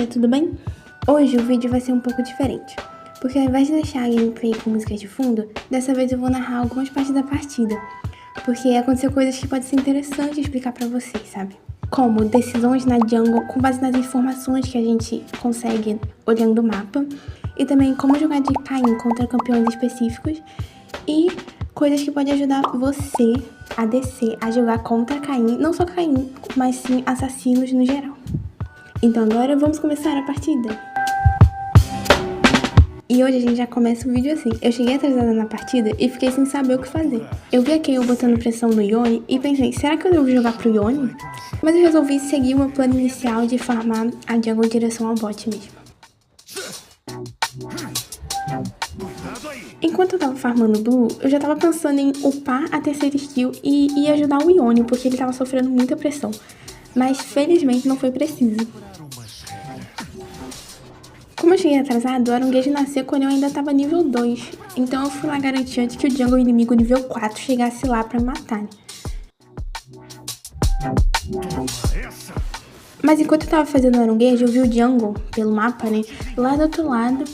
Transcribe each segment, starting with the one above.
galera, tudo bem? Hoje o vídeo vai ser um pouco diferente, porque ao invés de deixar a gameplay com música de fundo, dessa vez eu vou narrar algumas partes da partida, porque aconteceu coisas que pode ser interessante explicar pra vocês, sabe? Como decisões na jungle com base nas informações que a gente consegue olhando o mapa, e também como jogar de Caim contra campeões específicos, e coisas que podem ajudar você a descer, a jogar contra Caim, não só Caim, mas sim assassinos no geral. Então agora vamos começar a partida. E hoje a gente já começa o vídeo assim. Eu cheguei atrasada na partida e fiquei sem saber o que fazer. Eu vi a Kayle botando pressão no Yone e pensei, será que eu devo jogar pro Yone? Mas eu resolvi seguir o meu plano inicial de farmar a jungle em direção ao bot mesmo. Enquanto eu tava farmando Blue, eu já tava pensando em upar a terceira skill e ajudar o Yone, porque ele tava sofrendo muita pressão. Mas felizmente não foi preciso. Como eu cheguei atrasado, o Aronguejo nasceu quando eu ainda tava nível 2. Então eu fui lá garantir antes que o jungle inimigo nível 4 chegasse lá pra me matar, né? Mas enquanto eu tava fazendo o Aronguejo, eu vi o jungle pelo mapa, né? Lá do outro lado,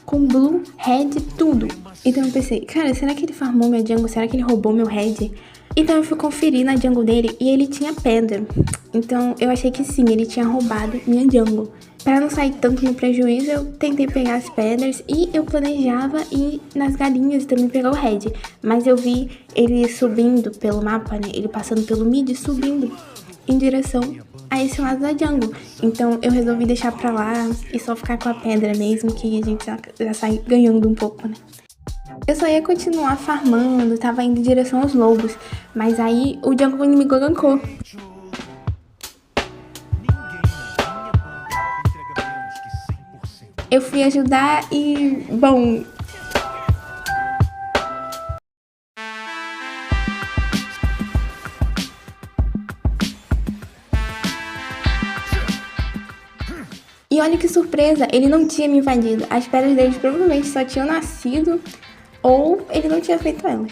com Blue, Red, tudo. Então eu pensei, cara, será que ele farmou minha jungle? Será que ele roubou meu Red? Então eu fui conferir na jungle dele e ele tinha pedra. Então eu achei que sim, ele tinha roubado minha jungle. Para não sair tanto no prejuízo, eu tentei pegar as pedras e eu planejava ir nas galinhas e também pegar o Red. Mas eu vi ele subindo pelo mapa, né? Ele passando pelo mid, subindo em direção a esse lado da jungle. Então eu resolvi deixar pra lá e só ficar com a pedra mesmo, que a gente já sai ganhando um pouco, né? Eu só ia continuar farmando, tava indo em direção aos lobos, mas aí o jungle inimigo gankou. Eu fui ajudar e, bom... E olha que surpresa, ele não tinha me invadido. As pedras dele provavelmente só tinham nascido ou ele não tinha feito elas.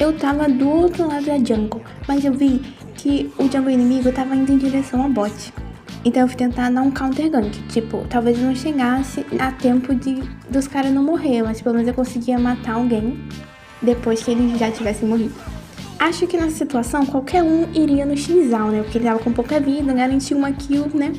Eu tava do outro lado da jungle, mas eu vi que o jungle inimigo tava indo em direção ao bot. Então eu fui tentar dar um counter gank, tipo, talvez eu não chegasse a tempo dos caras não morrer, mas pelo menos eu conseguia matar alguém depois que eles já tivessem morrido. Acho que nessa situação qualquer um iria no Xal, né, porque ele tava com pouca vida, garantiu uma kill, né.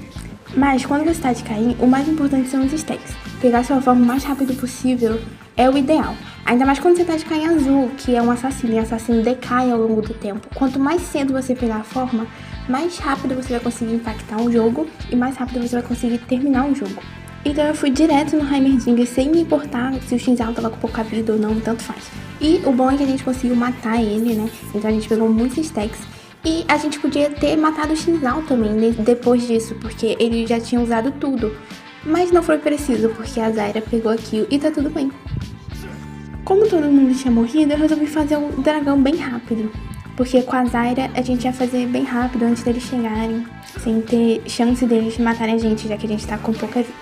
Mas quando você tá de Caim, o mais importante são os stacks. Pegar sua forma o mais rápido possível é o ideal. Ainda mais quando você tá de Caim azul, que é um assassino, e assassino decai ao longo do tempo. Quanto mais cedo você pegar a forma, mais rápido você vai conseguir impactar um jogo e mais rápido você vai conseguir terminar um jogo. Então eu fui direto no Heimerdinger sem me importar se o Xal tava com pouca vida ou não, tanto faz. E o bom é que a gente conseguiu matar ele, né? Então a gente pegou muitos stacks. E a gente podia ter matado o Xal também, né? Depois disso, porque ele já tinha usado tudo. Mas não foi preciso, porque a Zyra pegou a kill e tá tudo bem. Como todo mundo tinha morrido, eu resolvi fazer um dragão bem rápido. Porque com a Zyra a gente ia fazer bem rápido antes deles chegarem, sem ter chance deles matarem a gente, já que a gente tá com pouca vida.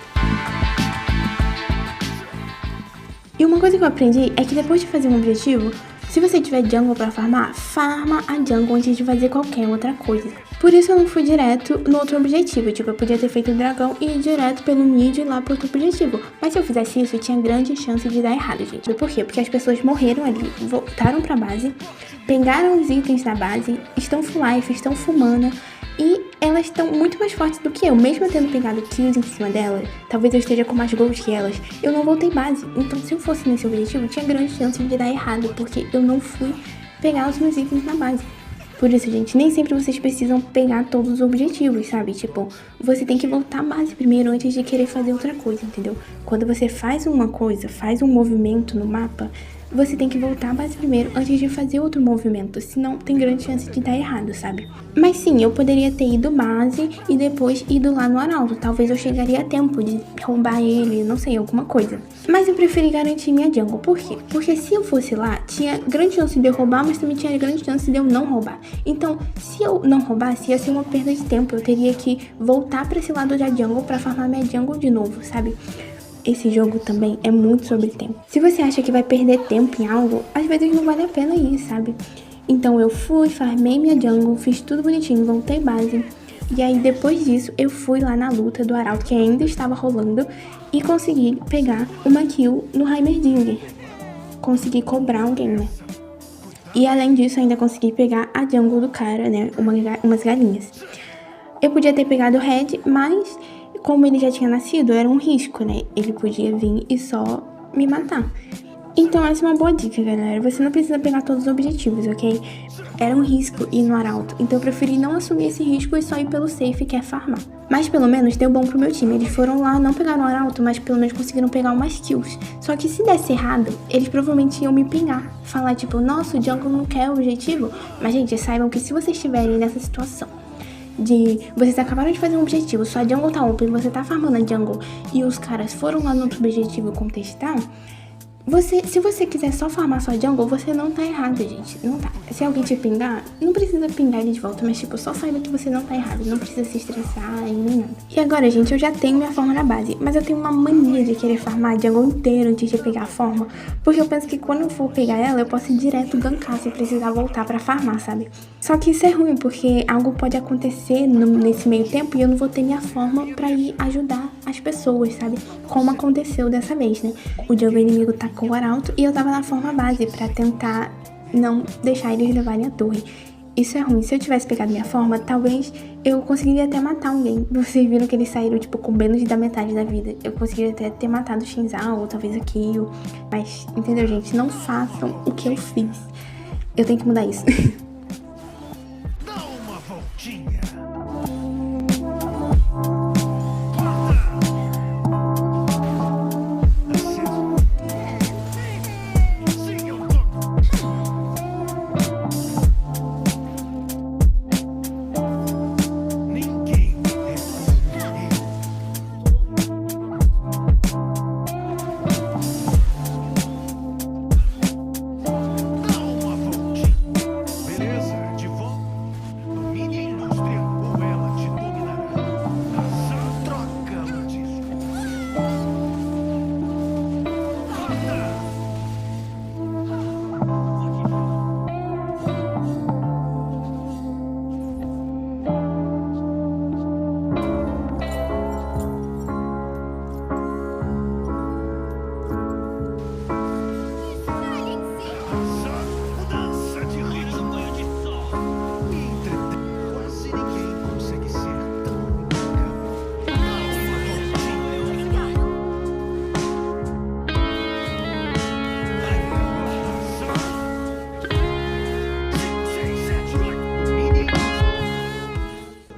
E uma coisa que eu aprendi é que depois de fazer um objetivo, se você tiver jungle pra farmar, farma a jungle antes de fazer qualquer outra coisa. Por isso eu não fui direto no outro objetivo, tipo, eu podia ter feito o dragão e ir direto pelo mid lá pro outro objetivo. Mas se eu fizesse isso, eu tinha grande chance de dar errado, gente. Por quê? Porque as pessoas morreram ali, voltaram pra base, pegaram os itens da base, estão full life, estão full mana, e elas estão muito mais fortes do que eu. Mesmo eu tendo pegado kills em cima delas, talvez eu esteja com mais gols que elas, eu não voltei base. Então se eu fosse nesse objetivo, eu tinha grande chance de dar errado, porque eu não fui pegar os meus itens na base. Por isso, gente, nem sempre vocês precisam pegar todos os objetivos, sabe? Tipo, você tem que voltar à base primeiro antes de querer fazer outra coisa, entendeu? Quando você faz uma coisa, faz um movimento no mapa, você tem que voltar a base primeiro antes de fazer outro movimento, senão tem grande chance de dar errado, sabe? Mas sim, eu poderia ter ido base e depois ido lá no arauto, talvez eu chegaria a tempo de roubar ele, não sei, alguma coisa. Mas eu preferi garantir minha jungle, por quê? Porque se eu fosse lá, tinha grande chance de eu roubar, mas também tinha grande chance de eu não roubar. Então, se eu não roubasse, ia ser uma perda de tempo, eu teria que voltar pra esse lado da jungle pra farmar minha jungle de novo, sabe? Esse jogo também é muito sobre tempo. Se você acha que vai perder tempo em algo, às vezes não vale a pena ir, sabe? Então eu fui, farmei minha jungle, fiz tudo bonitinho, voltei base. E aí depois disso eu fui lá na luta do arauto que ainda estava rolando e consegui pegar uma kill no Heimerdinger. Consegui cobrar alguém, né? E além disso ainda consegui pegar a jungle do cara, né? Umas galinhas. Eu podia ter pegado o Red, mas como ele já tinha nascido, era um risco, né? Ele podia vir e só me matar. Então essa é uma boa dica, galera. Você não precisa pegar todos os objetivos, ok? Era um risco ir no arauto, então eu preferi não assumir esse risco e só ir pelo safe, que é farmar. Mas pelo menos deu bom pro meu time. Eles foram lá, não pegaram o arauto, mas pelo menos conseguiram pegar umas kills. Só que se desse errado, eles provavelmente iam me pingar. Falar tipo, nossa, o jungle não quer o objetivo. Mas gente, saibam que se vocês estiverem nessa situação de vocês acabaram de fazer um objetivo, sua jungle tá open, você tá farmando a jungle e os caras foram lá no outro objetivo contestar, se você quiser só farmar sua jungle, você não tá errado, gente. Não tá. Se alguém te pingar, não precisa pingar ele de volta, mas tipo, só saiba que você não tá errado. Não precisa se estressar e nem nada. E agora, gente, eu já tenho minha forma na base, mas eu tenho uma mania de querer farmar a jungle inteira antes de pegar a forma, porque eu penso que quando eu for pegar ela, eu posso ir direto gankar sem precisar voltar pra farmar, sabe? Só que isso é ruim, porque algo pode acontecer nesse meio tempo e eu não vou ter minha forma pra ir ajudar as pessoas, sabe? Como aconteceu dessa vez, né? O jungle inimigo tacou o arauto e eu tava na forma base pra tentar não deixar eles levarem a torre. Isso é ruim. Se eu tivesse pegado minha forma, talvez eu conseguiria até matar alguém. Vocês viram que eles saíram, tipo, com menos da metade da vida. Eu conseguiria até ter matado o Shinzao, ou talvez a Kyo. Mas, entendeu, gente? Não façam o que eu fiz. Eu tenho que mudar isso. Dá uma voltinha.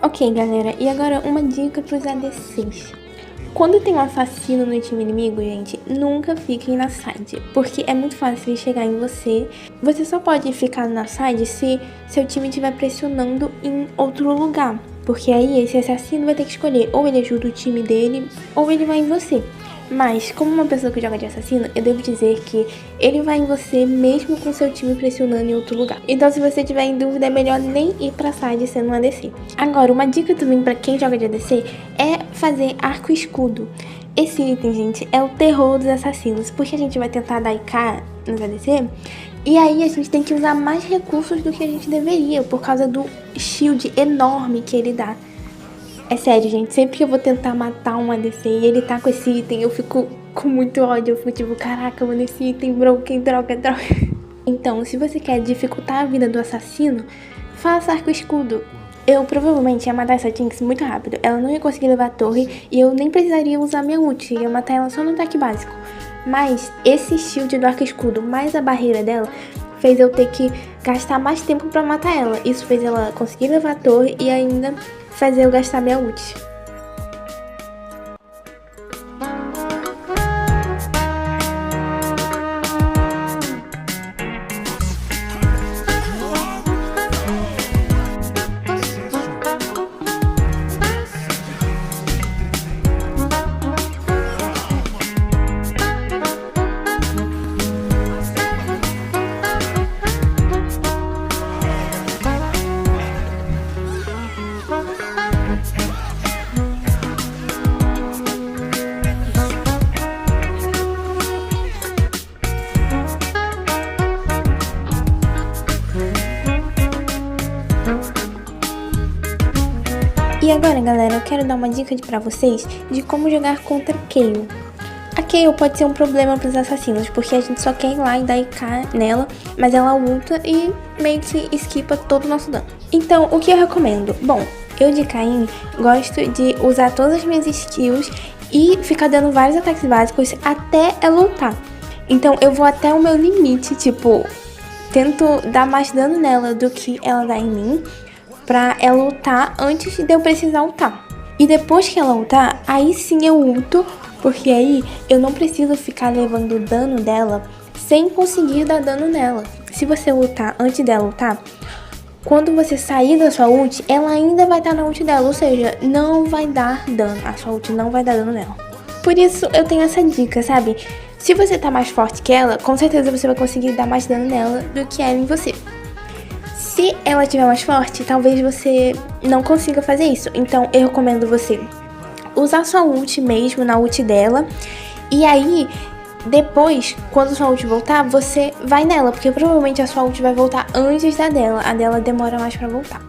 Ok, galera, e agora uma dica pros ADCs. Quando tem um assassino no time inimigo, gente, nunca fiquem na side, porque é muito fácil ele chegar em você. Você só pode ficar na side se seu time estiver pressionando em outro lugar, porque aí esse assassino vai ter que escolher ou ele ajuda o time dele ou ele vai em você. Mas, como uma pessoa que joga de assassino, eu devo dizer que ele vai em você mesmo com seu time pressionando em outro lugar. Então, se você tiver em dúvida, é melhor nem ir pra side sendo um ADC. Agora, uma dica também pra quem joga de ADC é fazer arco e escudo. Esse item, gente, é o terror dos assassinos, porque a gente vai tentar dar IK nos ADC, e aí a gente tem que usar mais recursos do que a gente deveria, por causa do shield enorme que ele dá. É sério, gente, sempre que eu vou tentar matar um ADC e ele tá com esse item, eu fico com muito ódio. Eu fico tipo, caraca, mano, esse item broken, droga. Então, se você quer dificultar a vida do assassino, faça arco e escudo. Eu provavelmente ia matar essa Jinx muito rápido. Ela não ia conseguir levar a torre e eu nem precisaria usar minha ult. Ia matar ela só no ataque básico. Mas esse shield do arco e escudo, mais a barreira dela, fez eu ter que gastar mais tempo pra matar ela. Isso fez ela conseguir levar a torre e ainda fazer eu gastar minha ult. agora, galera, eu quero dar uma dica pra vocês de como jogar contra Kayle. A Kayle pode ser um problema pros assassinos, porque a gente só quer ir lá e dar IK nela, mas ela ulta e meio que esquipa todo o nosso dano. Então, o que eu recomendo? Bom, eu de Kayn gosto de usar todas as minhas skills e ficar dando vários ataques básicos até ela ultar. Então, eu vou até o meu limite, tipo, tento dar mais dano nela do que ela dá em mim, pra ela ultar antes de eu precisar ultar. E depois que ela ultar, aí sim eu ulto, porque aí eu não preciso ficar levando dano dela sem conseguir dar dano nela. Se você ultar antes dela ultar, quando você sair da sua ult, ela ainda vai estar na ult dela, ou seja, não vai dar dano, a sua ult não vai dar dano nela. Por isso eu tenho essa dica, sabe? Se você tá mais forte que ela, com certeza você vai conseguir dar mais dano nela do que ela em você. Se ela estiver mais forte, talvez você não consiga fazer isso. Então eu recomendo você usar sua ult mesmo na ult dela. E aí, depois, quando sua ult voltar, você vai nela. Porque provavelmente a sua ult vai voltar antes da dela. A dela demora mais pra voltar.